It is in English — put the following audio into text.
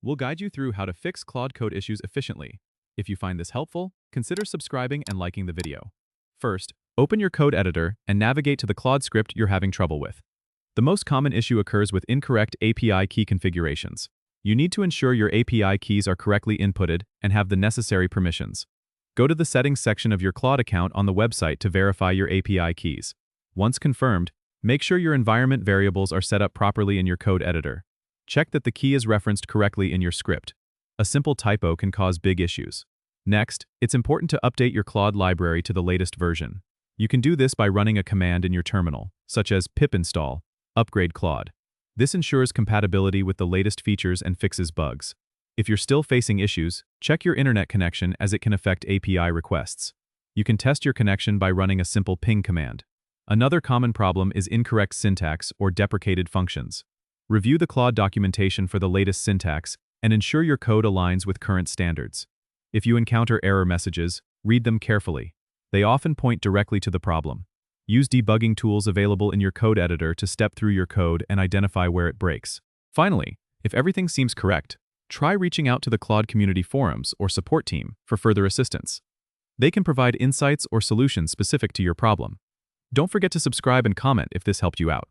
We'll guide you through how to fix Claude code issues efficiently. If you find this helpful, consider subscribing and liking the video. First, open your code editor and navigate to the Claude script you're having trouble with. The most common issue occurs with incorrect API key configurations. You need to ensure your API keys are correctly inputted and have the necessary permissions. Go to the settings section of your Claude account on the website to verify your API keys. Once confirmed, make sure your environment variables are set up properly in your code editor. Check that the key is referenced correctly in your script. A simple typo can cause big issues. Next, it's important to update your Claude library to the latest version. You can do this by running a command in your terminal, such as pip install upgrade Claude. This ensures compatibility with the latest features and fixes bugs. If you're still facing issues, check your internet connection as it can affect API requests. You can test your connection by running a simple ping command. Another common problem is incorrect syntax or deprecated functions. Review the Claude documentation for the latest syntax and ensure your code aligns with current standards. If you encounter error messages, read them carefully. They often point directly to the problem. Use debugging tools available in your code editor to step through your code and identify where it breaks. Finally, if everything seems correct, try reaching out to the Claude community forums or support team for further assistance. They can provide insights or solutions specific to your problem. Don't forget to subscribe and comment if this helped you out.